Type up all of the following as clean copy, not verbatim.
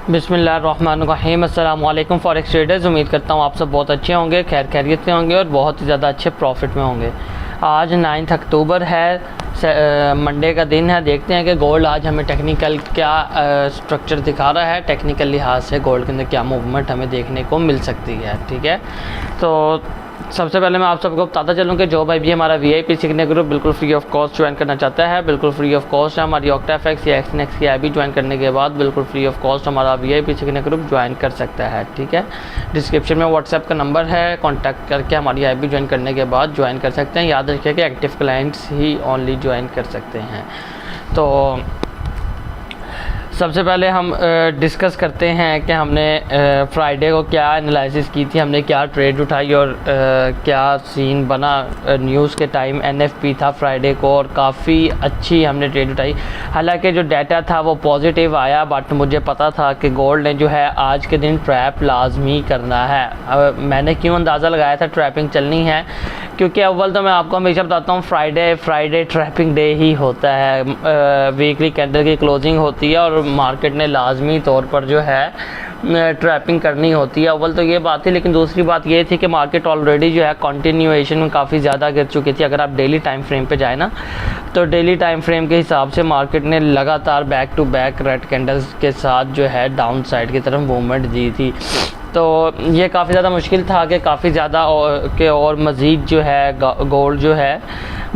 बिस्मिल्लाहिर्रहमानिर्रहीम। अस्सलाम वालेकुम फॉरेक्स ट्रेडर्स। उम्मीद करता हूँ आप सब बहुत अच्छे होंगे, खैर खैरियत से होंगे और बहुत ही ज़्यादा अच्छे प्रॉफिट में होंगे। आज 9 अक्टूबर है, मंडे का दिन है। देखते हैं कि गोल्ड आज हमें टेक्निकल क्या स्ट्रक्चर दिखा रहा है, टेक्निकल लिहाज से गोल्ड के अंदर क्या मूवमेंट हमें देखने को मिल सकती है। ठीक है, तो सबसे पहले मैं आप सबको बताता चलूँ कि जो भाई भी हमारा VIP सीखने ग्रुप बिल्कुल फ्री ऑफ कॉस्ट ज्वाइन करना चाहता है, बिल्कुल फ्री ऑफ कॉस्ट है हमारी ऑक्टाफेक्स या एक्सनेक्स की ऐप भी ज्वाइन करने के बाद बिल्कुल फ्री ऑफ कॉस्ट हमारा VIP सीखने ग्रुप ज्वाइन कर सकता है। ठीक है, डिस्क्रिप्शन में व्हाट्सएप का नंबर है, कॉन्टैक्ट करके हमारी ऐप भी ज्वाइन करने के बाद ज्वाइन कर सकते हैं। याद रखिए कि एक्टिव क्लाइंट्स ही ओनली ज्वाइन कर सकते हैं। तो सबसे पहले हम डिस्कस करते हैं कि हमने फ्राइडे को क्या एनालिसिस की थी, हमने क्या ट्रेड उठाई और क्या सीन बना। न्यूज़ के टाइम NFP था फ्राइडे को और काफ़ी अच्छी हमने ट्रेड उठाई। हालांकि जो डाटा था वो पॉजिटिव आया, बट मुझे पता था कि गोल्ड ने जो है आज के दिन ट्रैप लाजमी करना है। मैंने क्यों अंदाज़ा लगाया था ट्रैपिंग चलनी है, क्योंकि अव्वल तो मैं आपको हमेशा बताता हूँ फ्राइडे ट्रैपिंग डे ही होता है। वीकली कैंडल की क्लोजिंग होती है और मार्केट ने लाजमी तौर पर जो है ट्रैपिंग करनी होती है। अव्वल तो ये बात थी, लेकिन दूसरी बात ये थी कि मार्केट ऑलरेडी जो है कंटिन्यूएशन में काफ़ी ज़्यादा गिर चुकी थी। अगर आप डेली टाइम फ्रेम पे जाए ना, तो डेली टाइम फ्रेम के हिसाब से मार्केट ने लगातार back to back red candles के साथ जो है डाउन साइड की तरफ मूवमेंट दी थी। तो ये काफ़ी ज़्यादा मुश्किल था कि काफ़ी ज़्यादा और मज़ीद जो है गोल्ड जो है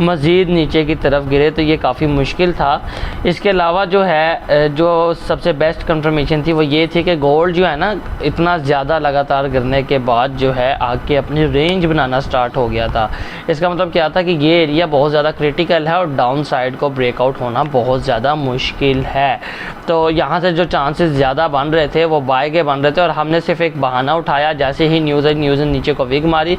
मज़ीद नीचे की तरफ गिरे, तो ये काफ़ी मुश्किल था। इसके अलावा जो है जो सबसे बेस्ट कंफर्मेशन थी वो ये थी कि गोल्ड जो है ना इतना ज़्यादा लगातार गिरने के बाद जो है आके अपनी रेंज बनाना स्टार्ट हो गया था। इसका मतलब क्या था कि ये एरिया बहुत ज़्यादा क्रिटिकल है और डाउन साइड को ब्रेकआउट होना बहुत ज़्यादा मुश्किल है। तो यहाँ से जो चांसेस ज़्यादा बन रहे थे वो बाय के बन रहे थे और हमने सिर्फ एक बहाना उठाया। जैसे ही न्यूज़ ने नीचे को विग मारी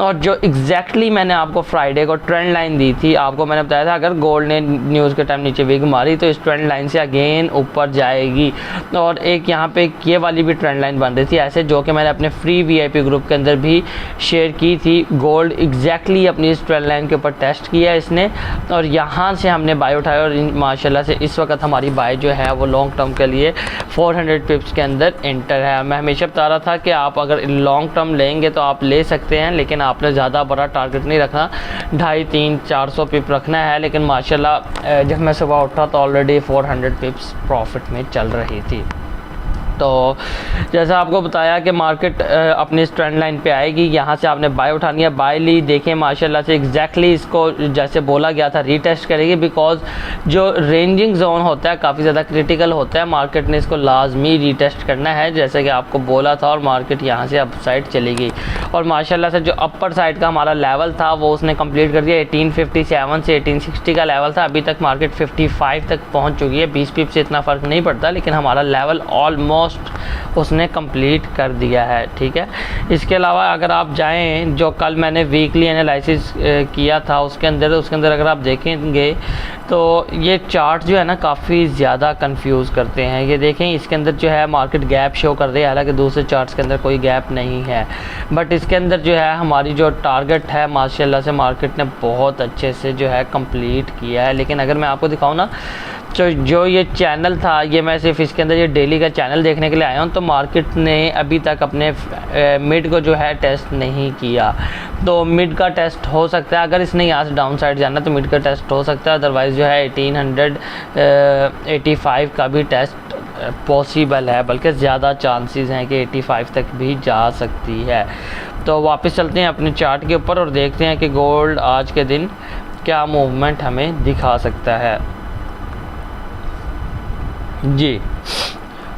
और जो एग्जैक्टली मैंने आपको फ्राइडे को ट्रेंड लाइन दी थी, आपको मैंने बताया था अगर गोल्ड ने न्यूज़ के टाइम नीचे विग मारी तो इस ट्रेंड लाइन से अगेन ऊपर जाएगी। और एक यहाँ पे ये वाली भी ट्रेंड लाइन बन रही थी ऐसे, जो कि मैंने अपने फ्री VIP ग्रुप के अंदर भी शेयर की थी। गोल्ड एग्जैक्टली अपनी इस ट्रेंड लाइन के ऊपर टेस्ट किया इसने और यहाँ से हमने बाय उठाया और माशाल्लाह से इस वक्त हमारी बाय जो है वो लॉन्ग टर्म के लिए 400 पिप्स के अंदर एंटर है। मैं हमेशा बता रहा था कि आप अगर लॉन्ग टर्म लेंगे तो आप ले सकते हैं, लेकिन आपने ज़्यादा बड़ा टारगेट नहीं रखना, 250-300-400 पिप रखना है। लेकिन माशाल्लाह जब मैं सुबह उठा तो ऑलरेडी 400 पिप्स प्रॉफिट में चल रही थी। तो जैसा आपको बताया कि मार्केट अपनी इस ट्रेंड लाइन पे आएगी, यहाँ से आपने बाय उठानी है। बाय ली, देखें माशाल्लाह से एग्जैक्टली इसको जैसे बोला गया था रीटेस्ट करेगी, बिकॉज जो रेंजिंग जोन होता है काफ़ी ज़्यादा क्रिटिकल होता है। मार्केट ने इसको लाजमी रीटेस्ट करना है जैसे कि आपको बोला था और मार्केट यहाँ से अप साइड चली गई और माशाल्लाह से जो अपर साइड का हमारा लेवल था वो उसने कंप्लीट कर दिया। 1857 से 1860 का लेवल था, अभी तक मार्केट 55 तक पहुँच चुकी है। 20 पिप से इतना फ़र्क नहीं पड़ता, लेकिन हमारा लेवल ऑलमोस्ट उसने कंप्लीट कर दिया है। ठीक है, इसके अलावा अगर आप जाएं जो कल मैंने वीकली एनालिसिस किया था उसके अंदर अगर आप देखेंगे तो ये चार्ट जो है ना काफ़ी ज़्यादा कंफ्यूज करते हैं। ये देखें इसके अंदर जो है मार्केट गैप शो कर रही है, हालांकि दूसरे चार्ट्स के अंदर कोई गैप नहीं है, बट इसके अंदर जो है हमारी जो टारगेट है माशाल्लाह से मार्केट ने बहुत अच्छे से जो है कंप्लीट किया है। लेकिन अगर मैं आपको दिखाऊँ ना तो जो ये चैनल था, ये मैं सिर्फ इसके अंदर ये डेली का चैनल देखने के लिए आया हूँ, तो मार्केट ने अभी तक अपने मिड को जो है टेस्ट नहीं किया। तो मिड का टेस्ट हो सकता है, अगर इसने यहाँ से डाउन साइड जाना तो मिड का टेस्ट हो सकता है, अदरवाइज़ जो है 1885 का भी टेस्ट पॉसिबल है, बल्कि ज़्यादा चांसेस हैं कि 85 तक भी जा सकती है। तो वापस चलते हैं अपने चार्ट के ऊपर और देखते हैं कि गोल्ड आज के दिन क्या मूवमेंट हमें दिखा सकता है। जी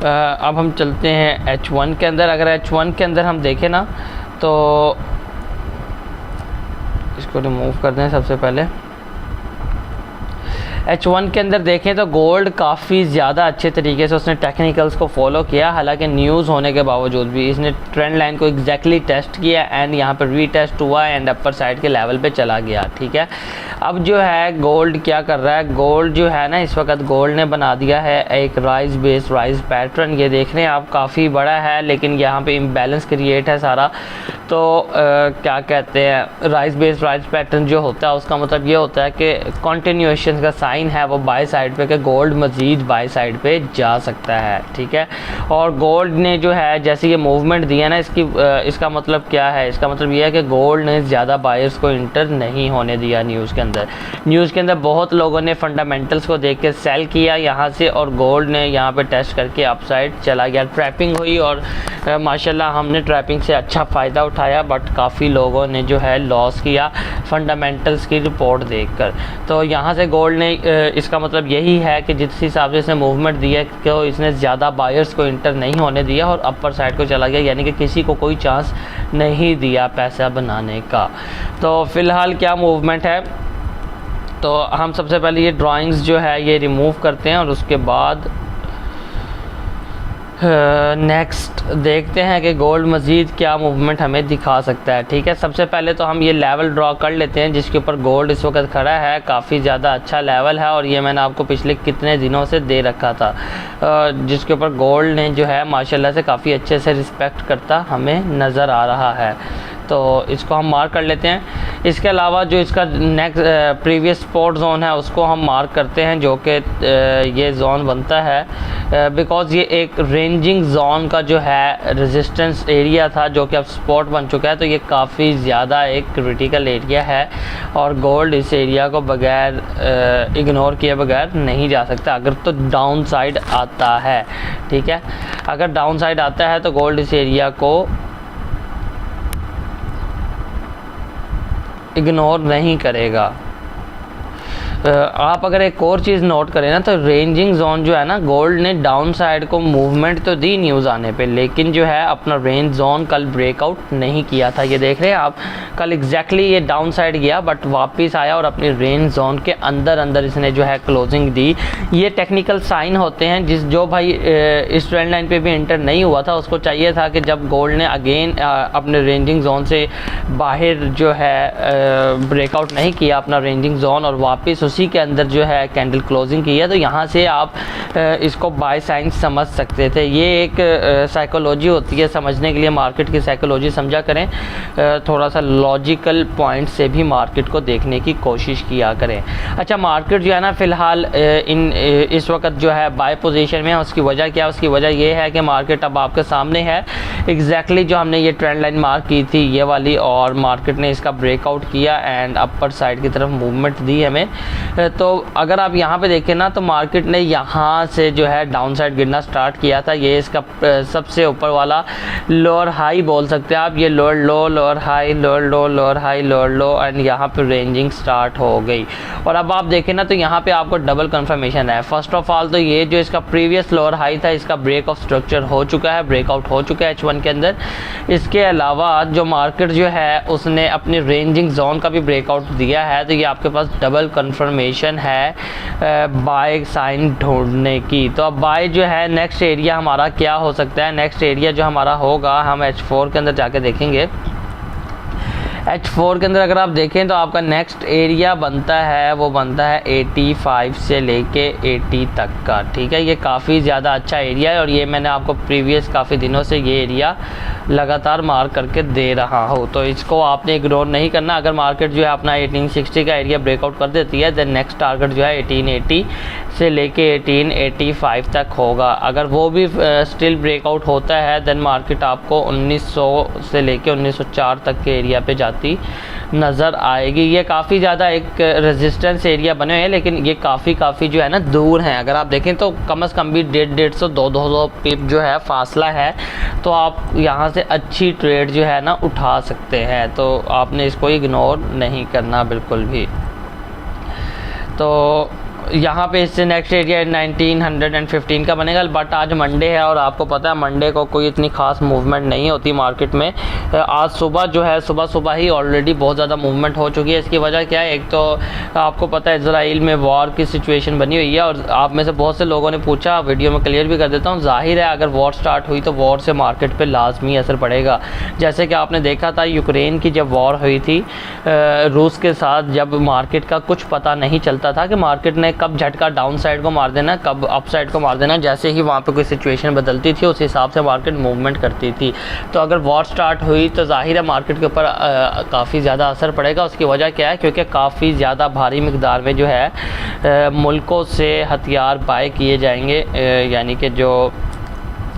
अब हम चलते हैं H1 के अंदर। अगर H1 के अंदर हम देखें ना तो इसको रिमूव कर दें। सबसे पहले H1 के अंदर देखें तो गोल्ड काफ़ी ज़्यादा अच्छे तरीके से उसने टेक्निकल्स को फॉलो किया, हालांकि न्यूज़ होने के बावजूद भी इसने ट्रेंड लाइन को एग्जैक्टली टेस्ट किया एंड यहाँ पर रीटेस्ट हुआ एंड अपर साइड के लेवल पे चला गया। ठीक है, अब जो है गोल्ड क्या कर रहा है, गोल्ड जो है ना इस वक्त गोल्ड ने बना दिया है एक राइज पैटर्न। ये देख रहे हैं आप काफ़ी बड़ा है, लेकिन यहाँ पे इम्बैलेंस क्रिएट है सारा। तो क्या कहते हैं राइज पैटर्न जो होता है उसका मतलब ये होता है कि कंटिन्यूएशन का साइन साइन है वो बाय साइड पे कि गोल्ड मज़ीद बाय साइड पे जा सकता है, ठीक है। और गोल्ड ने जो है जैसे ये मूवमेंट दिया ना, इसका मतलब क्या है, इसका मतलब ये है कि गोल्ड ने ज़्यादा बायर्स को इंटर नहीं होने दिया। न्यूज़ के अंदर बहुत लोगों ने फंडामेंटल्स को देख के सेल किया यहाँ से, और गोल्ड ने यहाँ पे टेस्ट करके अपसाइड चला गया। ट्रैपिंग हुई और माशाल्लाह हमने ट्रैपिंग से अच्छा फ़ायदा उठाया, बट काफ़ी लोगों ने जो है लॉस किया फंडामेंटल्स की रिपोर्ट देखकर। तो यहाँ से गोल्ड ने इसका मतलब यही है कि जिस हिसाब से इसने मूवमेंट दिया कि इसने ज़्यादा बायर्स को इंटर नहीं होने दिया और अपर साइड को चला गया, यानी कि किसी को कोई चांस नहीं दिया पैसा बनाने का। तो फ़िलहाल क्या मूवमेंट है, तो हम सबसे पहले ये ड्राइंग्स जो है ये रिमूव करते हैं और उसके बाद नेक्स्ट देखते हैं कि गोल्ड मज़ीद क्या मूवमेंट हमें दिखा सकता है, ठीक है। सबसे पहले तो हम ये लेवल ड्रॉ कर लेते हैं जिसके ऊपर गोल्ड इस वक्त खड़ा है। काफ़ी ज़्यादा अच्छा लेवल है और ये मैंने आपको पिछले कितने दिनों से दे रखा था, जिसके ऊपर गोल्ड ने जो है माशाल्लाह से काफ़ी अच्छे से रिस्पेक्ट करता हमें नज़र आ रहा है। तो इसको हम मार्क कर लेते हैं। इसके अलावा जो इसका नेक्स्ट प्रीवियस सपोर्ट जोन है उसको हम मार्क करते हैं, जो कि ये जोन बनता है बिकॉज़ ये एक रेंजिंग जोन का जो है रेजिस्टेंस एरिया था, जो कि अब सपोर्ट बन चुका है। तो ये काफ़ी ज़्यादा एक क्रिटिकल एरिया है और गोल्ड इस एरिया को बगैर इग्नोर किए बगैर नहीं जा सकता अगर तो डाउन साइड आता है, ठीक है। अगर डाउन साइड आता है तो गोल्ड इस एरिया को इग्नोर नहीं करेगा। आप अगर एक और चीज़ नोट करें ना, तो रेंजिंग जोन जो है ना, गोल्ड ने डाउन साइड को मूवमेंट तो दी न्यूज़ आने पे, लेकिन जो है अपना रेंज जोन कल ब्रेकआउट नहीं किया था। ये देख रहे हैं आप, कल एग्जैक्टली ये डाउन साइड गया बट वापस आया और अपनी रेंज जोन के अंदर इसने जो है क्लोजिंग दी। ये टेक्निकल साइन होते हैं जो भाई इस ट्रेंड लाइन पे भी एंटर नहीं हुआ था उसको चाहिए था कि जब गोल्ड ने अगेन अपने रेंजिंग जोन से बाहर जो है ब्रेकआउट नहीं किया अपना रेंजिंग जोन और वापस उसी के अंदर जो है कैंडल क्लोजिंग की है, तो यहाँ से आप इसको बाय साइन समझ सकते थे। ये एक साइकोलॉजी होती है, समझने के लिए मार्केट की साइकोलॉजी समझा करें, थोड़ा सा लॉजिकल पॉइंट से भी मार्केट को देखने की कोशिश किया करें। अच्छा, मार्केट जो है ना फ़िलहाल इस वक्त जो है बाय पोजीशन में है। उसकी वजह क्या है? उसकी वजह ये है कि मार्केट अब आपके सामने है एग्जैक्टली जो हमने ये ट्रेंड लाइन मार्क की थी ये वाली, और मार्केट ने इसका ब्रेकआउट किया एंड अपर साइड की तरफ मूवमेंट दी हमें। तो अगर आप यहाँ पे देखें ना, तो मार्केट ने यहाँ से जो है डाउन साइड गिरना स्टार्ट किया था। ये इसका सबसे ऊपर वाला लोअर हाई बोल सकते हैं आप, ये lower low, lower high, lower low, lower high, lower low, and यहाँ पे रेंजिंग स्टार्ट हो गई। और अब आप देखें ना, तो यहाँ पे आपको डबल कंफर्मेशन है। फर्स्ट ऑफ ऑल तो ये जो इसका प्रीवियस लोअर हाई था इसका ब्रेक ऑफ स्ट्रक्चर हो चुका है, ब्रेकआउट हो चुका है H1 के अंदर। इसके अलावा जो मार्केट जो है उसने अपनी रेंजिंग जोन का भी ब्रेकआउट दिया है, तो ये आपके पास डबल कंफर्मेशन है बाय साइन ढूंढने की। तो अब बाय जो है नेक्स्ट एरिया हमारा क्या हो सकता है? नेक्स्ट एरिया जो हमारा होगा, हम H4 के अंदर जाके देखेंगे। H4 के अंदर अगर आप देखें तो आपका नेक्स्ट एरिया बनता है, वो बनता है 85 से लेके 80 तक का, ठीक है। ये काफ़ी ज़्यादा अच्छा एरिया है और ये मैंने आपको प्रीवियस काफ़ी दिनों से ये एरिया लगातार मार्क करके दे रहा हूँ, तो इसको आपने इग्नोर नहीं करना। अगर मार्केट जो है अपना 1860 का एरिया ब्रेकआउट कर देती है, देन नेक्स्ट टारगेट जो है 1880 से लेके 1885 तक होगा। अगर वो भी स्टिल ब्रेकआउट होता है, देन मार्केट आपको 1900 से लेके 1904 तक के एरिया पे जाती नज़र आएगी। ये काफ़ी ज़्यादा एक रेजिस्टेंस एरिया बने हुए हैं, लेकिन ये काफ़ी जो है ना दूर हैं। अगर आप देखें तो कम से कम भी 150-150 200 पिप जो है फासला है, तो आप यहाँ से अच्छी ट्रेड जो है ना उठा सकते हैं। तो आपने इसको इग्नोर नहीं करना बिल्कुल भी। तो यहाँ पे इससे नेक्स्ट एरिया 1915 का बनेगा, बट आज मंडे है और आपको पता है मंडे को कोई इतनी खास मूवमेंट नहीं होती मार्केट में। आज सुबह जो है सुबह ही ऑलरेडी बहुत ज़्यादा मूवमेंट हो चुकी है। इसकी वजह क्या है? एक तो आपको पता है इजराइल में वॉर की सिचुएशन बनी हुई है, और आप में से बहुत से लोगों ने पूछा, वीडियो में क्लियर भी कर देता हूँ। जाहिर है अगर वॉर स्टार्ट हुई तो वॉर से मार्केट पर लाजमी असर पड़ेगा। जैसे कि आपने देखा था यूक्रेन की जब वॉर हुई थी रूस के साथ, जब मार्केट का कुछ पता नहीं चलता था कि मार्केट ने कब झटका डाउन साइड को मार देना, कब अप साइड को मार देना, जैसे ही वहाँ पे कोई सिचुएशन बदलती थी उस हिसाब से मार्केट मूवमेंट करती थी। तो अगर वॉर स्टार्ट हुई तो ज़ाहिर है मार्केट के ऊपर काफ़ी ज़्यादा असर पड़ेगा। उसकी वजह क्या है, क्योंकि काफ़ी ज़्यादा भारी मिकदार में जो है मुल्कों से हथियार बाय किए जाएंगे, यानी कि जो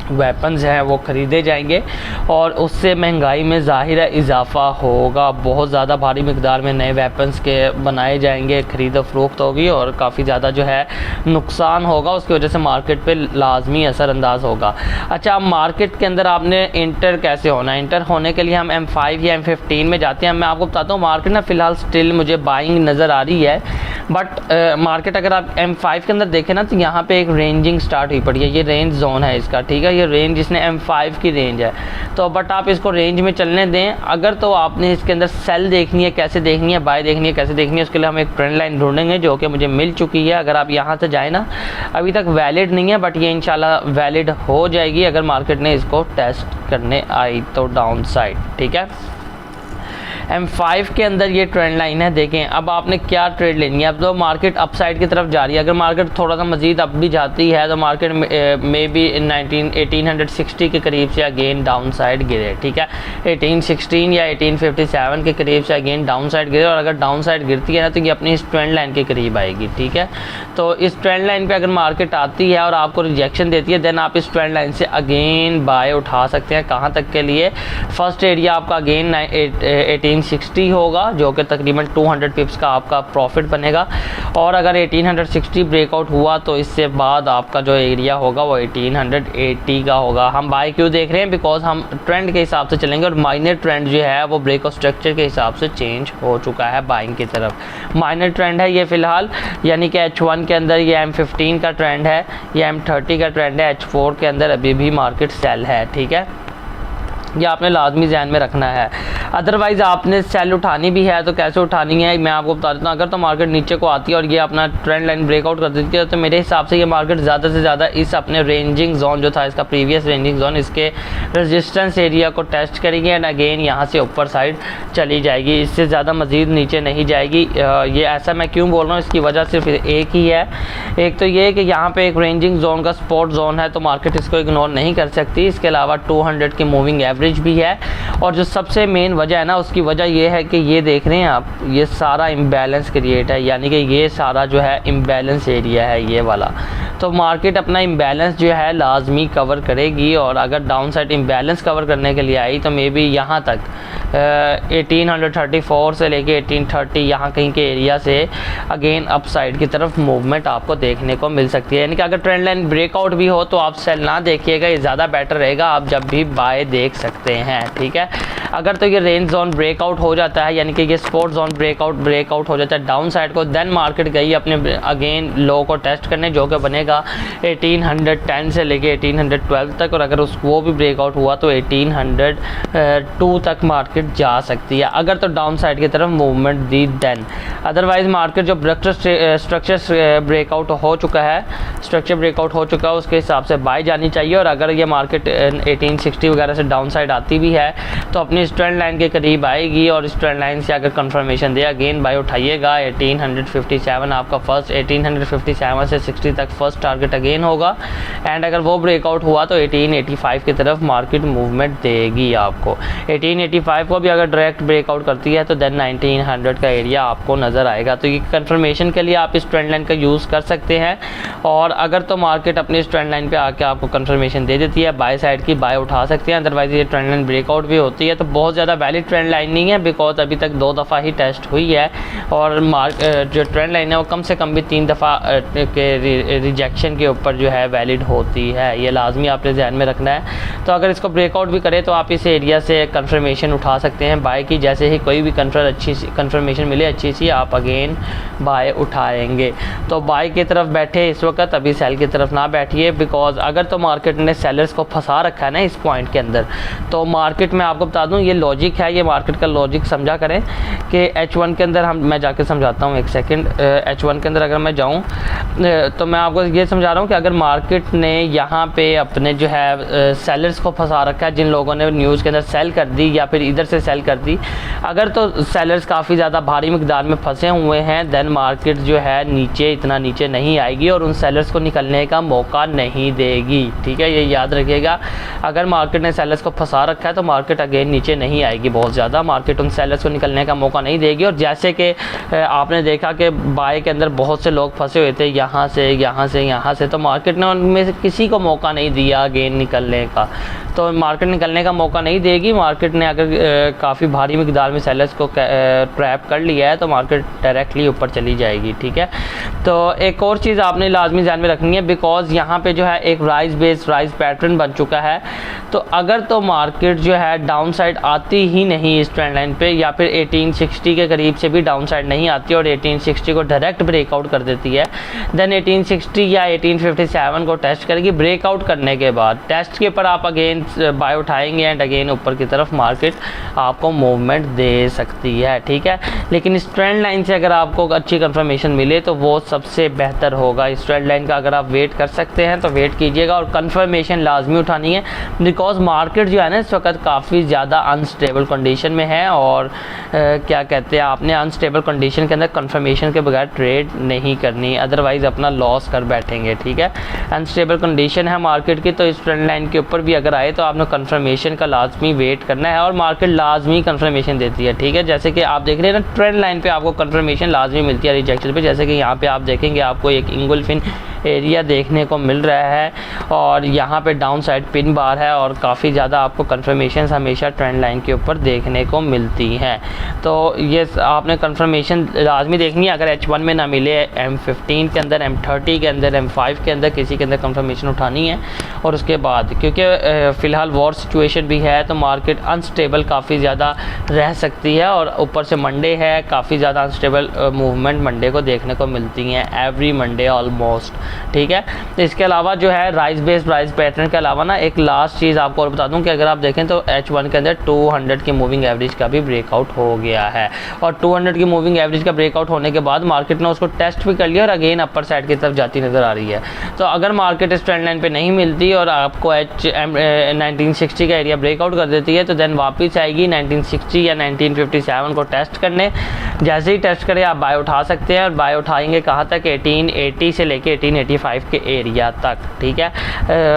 वेपन्स हैं वो ख़रीदे जाएंगे और उससे महंगाई में ज़ाहिर है इजाफ़ा होगा। बहुत ज़्यादा भारी मिकदार में नए वेपन्स के बनाए जाएंगे, ख़रीद फ़रोख्त होगी और काफ़ी ज़्यादा जो है नुकसान होगा। उसकी वजह से मार्केट पे लाजमी असरअंदाज होगा। अच्छा, अब मार्केट के अंदर आपने इंटर कैसे होना है? इंटर होने के लिए हम M5 या M15 में जाते हैं। मैं आपको बताता हूँ मार्केट ना फ़िलहाल स्टिल मुझे बाइंग नज़र आ रही है, बट मार्केट अगर आप M5 के अंदर देखें ना तो यहाँ पे एक रेंजिंग स्टार्ट हुई पड़ी है। ये रेंज जोन है इसका, ठीक है, ये रेंज जिसने M5 की रेंज है। तो बट आप इसको रेंज में चलने दें। अगर तो आपने इसके अंदर सेल देखनी है, कैसे देखनी है, बाय देखनी है, कैसे देखनी है, उसके लिए हम एक ट्रेंड लाइन ढूंढेंगे जो कि मुझे मिल चुकी है। अगर आप यहाँ से जाए ना, अभी तक वैलिड नहीं है बट ये इंशाल्लाह वैलिड हो जाएगी अगर मार्केट ने इसको टेस्ट करने आई तो डाउन साइड, ठीक है। M5 के अंदर ये ट्रेंड लाइन है। देखें अब आपने क्या ट्रेड लेनी है। अब तो मार्केट अप साइड की तरफ जा रही है। अगर मार्केट थोड़ा सा मजीद अप भी जाती है तो मार्केट में भी 1860 के करीब से अगेन डाउन साइड गिरे, ठीक है, 1816 या 1857 के करीब से अगेन डाउन साइड गिरे। और अगर डाउन साइड गिरती है ना तो ये अपनी इस ट्रेंड लाइन के करीब आएगी, ठीक है। तो इस ट्रेंड लाइन पे अगर मार्केट आती है और आपको रिजेक्शन देती है देन आप इस ट्रेंड लाइन से अगेन बाय उठा सकते हैं। कहाँ तक के लिए? फर्स्ट एरिया आपका अगेन 1860 होगा जो कि तकरीबन 200 पिप्स का आपका प्रॉफिट बनेगा। और अगर 1860 ब्रेकआउट हुआ तो इससे बाद आपका जो एरिया होगा वो 1880 का होगा। हम बाय क्यों देख रहे हैं? बिकॉज हम ट्रेंड के हिसाब से चलेंगे और माइनर ट्रेंड जो है वो ब्रेकआउट स्ट्रक्चर के हिसाब से चेंज हो चुका है बाइंग की तरफ। माइनर ट्रेंड है ये फ़िलहाल, यानी कि H1 के अंदर ये M15 का ट्रेंड है, ये M30 का ट्रेंड है, H4 के अंदर अभी भी मार्केट सेल है, ठीक है। ये आपने लाजमी ध्यान में रखना है। अदरवाइज़ आपने सेल उठानी भी है तो कैसे उठानी है मैं आपको बता देता हूँ। अगर तो मार्केट नीचे को आती है और ये अपना ट्रेंड लाइन ब्रेकआउट कर देती है तो मेरे हिसाब से ये मार्केट ज़्यादा से ज़्यादा इस अपने रेंजिंग जोन जो था इसका प्रीवियस रेंजिंग जोन, इसके रेजिस्टेंस एरिया को टेस्ट करेगी एंड अगेन यहाँ से ऊपर साइड चली जाएगी। इससे ज़्यादा मज़ीद नीचे नहीं जाएगी। ये ऐसा मैं क्यों बोल रहा हूँ, इसकी वजह सिर्फ एक ही है। एक तो ये कि यहाँ पर एक रेंजिंग जोन का सपोर्ट जोन है तो मार्केट इसको इग्नोर नहीं कर सकती। इसके अलावा 200 की मूविंग एवरेज भी है। और जो सबसे मेन वजह है ना उसकी वजह ये है कि ये देख रहे हैं आप, ये सारा इम्बैलेंस क्रिएट है, यानी कि ये सारा जो है इम्बैलेंस एरिया है ये वाला। तो मार्केट अपना इम्बैलेंस जो है लाजमी कवर करेगी और अगर डाउन साइड इम्बैलेंस कवर करने के लिए आई तो मे बी यहाँ तक 1834 से लेके 1830 यहाँ कहीं के एरिया से अगेन अप साइड की तरफ मूवमेंट आपको देखने को मिल सकती है। यानी कि अगर ट्रेंड लाइन ब्रेकआउट भी हो तो आप सेल ना देखिएगा, ये ज़्यादा बेटर रहेगा, आप जब भी बाय देख सकते हैं, ठीक है। अगर तो ये रेंज जोन ब्रेकआउट हो जाता है, यानी कि ये सपोर्ट जोन ब्रेकआउट हो जाता है डाउन साइड को, देन मार्केट गई अपने अगेन लो को टेस्ट करने जो कि बनेगा 1810 से लेके 1812 तक। और अगर वो भी ब्रेकआउट हुआ तो 1802 तक मार्केट जा सकती है अगर तो डाउन साइड की तरफ मूवमेंट दी देन। अदरवाइज मार्केट जो स्ट्रक्चर ब्रेकआउट हो चुका है, उसके हिसाब से बाय जानी चाहिए। और अगर ये मार्केट 1860 वगैरह से डाउन साइड आती भी है तो अपनी इस ट्रेंड लाइन के करीब आएगी और इस ट्रेंड लाइन से अगर कंफर्मेशन दे अगेन बाय उठाइएगा। 1857 आपका फर्स्ट, 1857 से 60 तक फर्स्ट टारगेट अगेन होगा एंड अगर वो ब्रेकआउट हुआ तो 1885 की तरफ मार्केट मूवमेंट देगी आपको। 1885 को भी अगर डायरेक्ट ब्रेकआउट करती है तो देन 1900 का एरिया आपको नज़र आएगा। तो ये कंफर्मेशन के लिए आप इस ट्रेंड लाइन का यूज़ कर सकते हैं। और अगर तो मार्केट अपनी इस ट्रेंड लाइन पे आके आपको कंफर्मेशन दे देती है बाय साइड की, बाय उठा सकते हैं। अदरवाइज ये ट्रेंड लाइन ब्रेकआउट भी होती है तो बहुत ज़्यादा वैलिड ट्रेंड लाइन नहीं है बिकॉज अभी तक 2 दफ़ा ही टेस्ट हुई है और जो ट्रेंड लाइन है वो कम से कम भी 3 दफ़ा के रिजेक्शन के ऊपर जो है वैलिड होती है। ये लाजमी आपने ध्यान में रखना है। तो अगर इसको ब्रेकआउट भी करे तो आप इस एरिया से कंफर्मेशन उठा सकते हैं बाय की। जैसे ही कोई भी कंफर्मेशन मिले अच्छी सी आप अगेन बाय उठाएंगे। तो बाय की तरफ बैठे इस वक्त, अभी सेल की तरफ ना बैठिए बिकॉज अगर तो मार्केट ने सेलर्स को फंसा रखा है ना इस पॉइंट के अंदर। तो मार्केट में आपको बता दूं ये लॉजिक है, ये मार्केट का लॉजिक समझा करें कि H1 के अंदर मैं जाके समझाता हूँ एक सेकंड। H1 के अंदर अगर मैं जाऊँ तो मैं आपको ये समझा रहा हूँ कि अगर मार्केट ने यहाँ पे अपने जो है सेलर्स सेलर्स को फंसा रखा है, जिन लोगों ने न्यूज़ के अंदर सेल कर दी या फिर इधर से सेल कर दी, अगर तो सेलर्स काफ़ी ज़्यादा भारी मिकदार में फंसे हुए हैं, देन मार्केट जो है नीचे इतना नीचे नहीं आएगी और उन सेलर्स को निकलने का मौका नहीं देगी। ठीक है, ये याद रखिएगा। अगर मार्केट ने सेलर्स को फंसा रखा है तो मार्केट अगेन नीचे नहीं आएगी बहुत ज़्यादा, मार्केट उन सेलर्स को निकलने का मौका नहीं देगी। और जैसे कि आपने देखा कि बाय के अंदर बहुत से लोग फंसे हुए थे यहाँ से यहाँ से यहाँ से, तो मार्केट ने उनमें से किसी को मौका नहीं दिया अगेन निकलने का, तो मार्केट निकलने का मौका नहीं देगी। मार्केट ने अगर काफ़ी भारी मिकदार में सेलर्स को ट्रैप कर लिया है तो मार्केट डायरेक्टली ऊपर चली जाएगी। ठीक है, तो एक और चीज़ आपने लाजमी ध्यान में रखनी है, बिकॉज यहाँ पे जो है एक राइज पैटर्न बन चुका है, तो अगर तो मार्केट जो है डाउन साइड आती ही नहीं इस ट्रेंड लाइन पे, या फिर 1860 के करीब से भी डाउन साइड नहीं आती और 1860 को डायरेक्ट ब्रेकआउट कर देती है, देन 1860 या 1857 को टेस्ट करेगी। ब्रेकआउट करने के बाद टेस्ट के ऊपर आप अगेन बाय उठाएंगे एंड अगेन ऊपर की तरफ मार्केट आपको मूवमेंट दे सकती है। ठीक है, लेकिन इस ट्रेंड लाइन से अगर आपको अच्छी कंफर्मेशन मिले तो वो सबसे बेहतर होगा। इस ट्रेंड लाइन का अगर आप वेट कर सकते हैं तो वेट कीजिएगा और कंफर्मेशन लाजमी उठानी है, बिकॉज मार्केट जो है ना इस वक्त काफ़ी ज़्यादा अनस्टेबल कंडीशन में है और क्या कहते हैं, आपने अनस्टेबल कंडीशन के अंदर कंफर्मेशन के बगैर ट्रेड नहीं करनी, अदरवाइज़ अपना लॉस कर बैठेंगे। ठीक है, अनस्टेबल कंडीशन है मार्केट की, तो इस ट्रेंड लाइन के ऊपर भी अगर आए तो आपने कंफर्मेशन का लाजमी वेट करना है और मार्केट लाजमी कंफर्मेशन देती है। ठीक है, जैसे कि आप देख रहे हैं ना ट्रेंड लाइन पे आपको कंफर्मेशन लाजमी मिलती है रिजेक्शन पे, जैसे कि यहाँ पे आप देखेंगे आपको एक इंगुल्फिन एरिया देखने को मिल रहा है और यहाँ पे डाउन साइड पिन बार है और काफ़ी ज़्यादा आपको कंफर्मेशन हमेशा ट्रेंड लाइन के ऊपर देखने को मिलती हैं। तो ये आपने कंफर्मेशन लाजमी देखनी है। अगर H1 में ना मिले, M15 के अंदर, M30 के अंदर, M5 के अंदर किसी के अंदर कंफर्मेशन उठानी है। और उसके बाद क्योंकि फ़िलहाल वॉर सिचुएशन भी है तो मार्केट अनस्टेबल काफ़ी ज़्यादा रह सकती है और ऊपर से मंडे है, काफ़ी ज़्यादा अनस्टेबल मूवमेंट मंडे को देखने को मिलती हैं, एवरी मंडे ऑलमोस्ट। ठीक है, तो इसके अलावा जो है राइज बेस्ड प्राइस पैटर्न के अलावा ना एक लास्ट चीज़ आपको और बता दूं कि अगर आप देखें तो H1 के अंदर 200 की मूविंग एवरेज का भी ब्रेकआउट हो गया है और 200 की मूविंग एवरेज का ब्रेकआउट होने के बाद मार्केट ने उसको टेस्ट भी कर लिया और अगेन अपर साइड की तरफ जाती नज़र आ रही है। तो अगर मार्केट इस ट्रेंड लाइन पे नहीं मिलती और आपको 1960 का एरिया ब्रेकआउट कर देती है तो देन वापस आएगी 1960 या 1957 को टेस्ट करने। जैसे ही टेस्ट करें आप बाय उठा सकते हैं और बाय उठाएंगे कहाँ तक, 1880 से लेके 1885 के एरिया तक। ठीक है,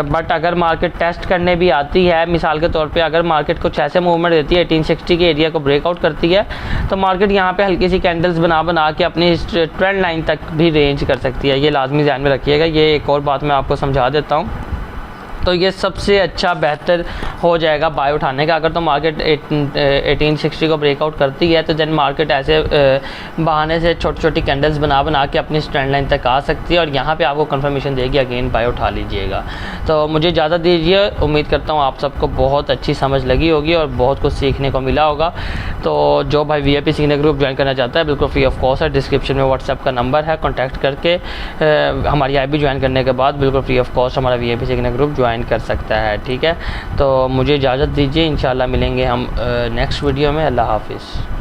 बट अगर मार्केट टेस्ट करने भी आती है, मिसाल के तौर पे अगर मार्केट कुछ ऐसे मूवमेंट देती है 1860 के एरिया को ब्रेकआउट करती है तो मार्केट यहाँ पे हल्की सी कैंडल्स बना के अपनी ट्रेंड लाइन तक भी रेंज कर सकती है। ये लाजमी ध्यान में रखिएगा। ये एक और बात मैं आपको समझा देता हूँ, तो ये सबसे अच्छा बेहतर हो जाएगा बाय उठाने का। अगर तो मार्केट 1860 को ब्रेकआउट करती है तो देन मार्केट ऐसे बहाने से छोटी छोटी कैंडल्स बना के अपनी ट्रेंड लाइन तक आ सकती है और यहाँ पे आपको कंफर्मेशन देगी, अगेन बाय उठा लीजिएगा। तो मुझे इजाज़त दीजिए, उम्मीद करता हूँ आप सबको बहुत अच्छी समझ लगी होगी और बहुत कुछ सीखने को मिला होगा। तो जो भाई VIP सीखने ग्रुप ज्वाइन करना चाहता है बिल्कुल फ्री ऑफ कॉस्ट है, डिस्क्रिप्शन में व्हाट्सएप का नंबर है, कॉन्टैक्ट करके हमारी IB ज्वाइन करने के बाद बिल्कुल फ्री ऑफ कॉस्ट हमारा VIP सीखने ग्रुप ज्वाइन कर सकता है। ठीक है, तो मुझे इजाज़त दीजिए, इंशाल्लाह मिलेंगे हम नेक्स्ट वीडियो में। अल्लाह हाफिज़।